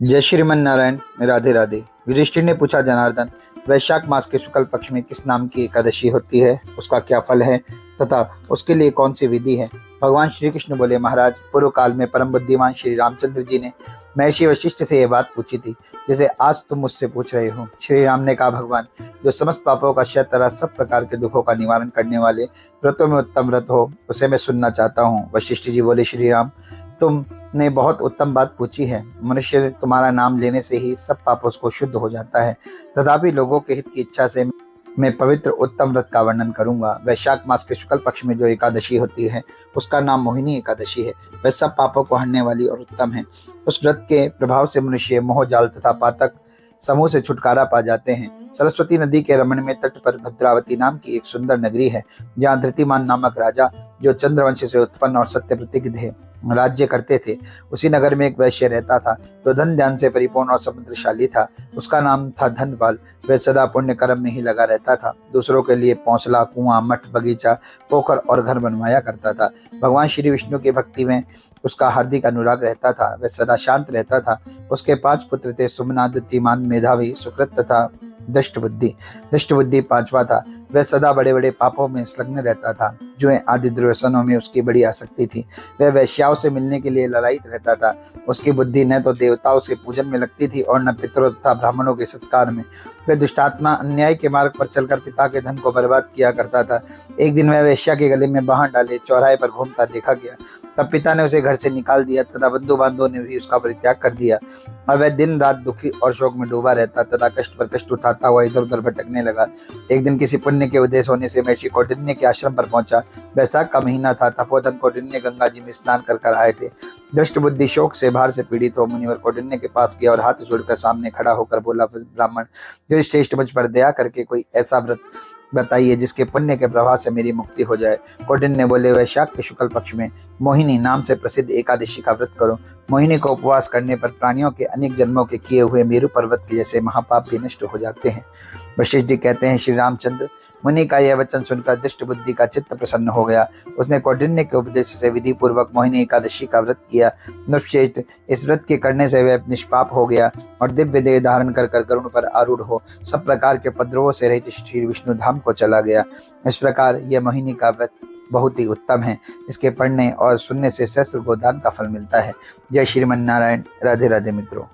जय श्रीमन नारायण। राधे राधे। युधिष्ठिर ने पूछा, जनार्दन, वैशाख मास के शुक्ल पक्ष में किस नाम की एकादशी होती है, उसका क्या फल है तथा उसके लिए कौन सी विधि है? भगवान श्री कृष्ण बोले, महाराज, पूर्व काल में परम बुद्धिमान श्री रामचंद्र जी ने महर्षि वशिष्ठ से यह बात पूछी थी, जैसे आज तुम मुझसे पूछ रहे हो। श्री राम ने कहा, भगवान, जो समस्त पापों का क्षय तथा सब प्रकार के दुखों का निवारण करने वाले व्रतों में उत्तम व्रत हो, उसे मैं सुनना चाहता हूँ। वशिष्ठ जी बोले, श्री राम, तुमने बहुत उत्तम बात पूछी है। मनुष्य तुम्हारा नाम लेने से ही सब पापों को शुद्ध हो जाता है। तथापि लोगों के हित की इच्छा से मैं पवित्र उत्तम व्रत का वर्णन करूंगा। वैशाख मास के शुक्ल पक्ष में जो एकादशी होती है, उसका नाम मोहिनी एकादशी है। वह सब पापों को हरने वाली और उत्तम है। उस व्रत के प्रभाव से मनुष्य मोह जाल तथा पातक समूह से छुटकारा पा जाते हैं। सरस्वती नदी के रमण में तट पर भद्रावती नाम की एक सुंदर नगरी है, जहाँ धृतिमान नामक राजा, जो चंद्रवंश से उत्पन्न और सत्य प्रतिज्ञ राज्य करते थे, उसी नगर में एक वैश्य रहता था, जो धन ध्यान से परिपूर्ण और समुद्रशाली था। उसका नाम था धनपाल। वह सदा पुण्य कर्म में ही लगा रहता था। दूसरों के लिए पौंसला, कुआं, मठ, बगीचा, पोखर और घर बनवाया करता था। भगवान श्री विष्णु की भक्ति में उसका हार्दिक अनुराग रहता था। वह सदा शांत रहता था। उसके 5 पुत्र थे, सुमना, द्युतिमान, मेधावी, सुकृत तथा दष्टबुद्धि। दष्टबुद्धि 5वां था। वह सदा बड़े बड़े पापों में संलग्न रहता था। जुए आदि दुर्व्यसनों में उसकी बड़ी आसक्ति थी। वह वैश्याओं से मिलने के लिए ललायित रहता था। उसकी बुद्धि न तो देवताओं के पूजन में लगती थी और न पितरों तथा ब्राह्मणों के सत्कार में। वह दुष्टात्मा अन्याय के मार्ग पर चलकर पिता के धन को बर्बाद किया करता था। एक दिन वह वैश्या के गले में बाण डाले चौराहे पर घूमता देखा गया। तब पिता ने उसे घर से निकाल दिया तथा बंधु बांधवों ने भी उसका परित्याग कर दिया। और वह दिन रात दुखी और शोक में डूबा रहता तथा कष्ट पर कष्ट उठाता हुआ इधर उधर भटकने लगा। एक दिन किसी पुण्य के उद्देश्य होने से महर्षि कौंडिन्य के आश्रम पर पहुंचा। वैशाख का महीना था। तपोधन कौंडिन्य गंगा जी में स्नान कर आए थे। दृष्ट बुद्धि शोक से भार से पीड़ित हो मुनिवर कौंडिन्य के पास गया और हाथ जोड़कर सामने खड़ा होकर बोला, ब्राह्मण, जो श्रेष्ठ मुझ पर दया करके कोई ऐसा व्रत बताइए जिसके पुण्य के प्रभाव से मेरी मुक्ति हो जाए। कौंडिन्य बोले, वैशाख के शुक्ल पक्ष में मोहिनी नाम से प्रसिद्ध एकादशी का व्रत करो। मोहिनी को उपवास करने पर प्राणियों के अनेक जन्मों के किए हुए मेरु पर्वत के जैसे महापाप भी नष्ट हो जाते हैं। वशिष्ठ जी कहते हैं, श्री रामचंद्र, मुनि का यह वचन सुनकर दृष्ट बुद्धि का चित्त प्रसन्न हो गया। उसने कौंडिन्य के उपदेश से विधि पूर्वक मोहिनी एकादशी का व्रत किया। नृपश्रेष्ठ, इस व्रत के करने से वह निष्पाप हो गया और दिव्य देह धारण कर गरुड़ पर आरूढ़ हो सब प्रकार के उपद्रवों से रहित श्री विष्णु धाम को चला गया। इस प्रकार यह मोहिनी का व्रत बहुत ही उत्तम है। इसके पढ़ने और सुनने से सहस्त्र गोदान का फल मिलता है। जय श्रीमन नारायण। राधे राधे मित्रों।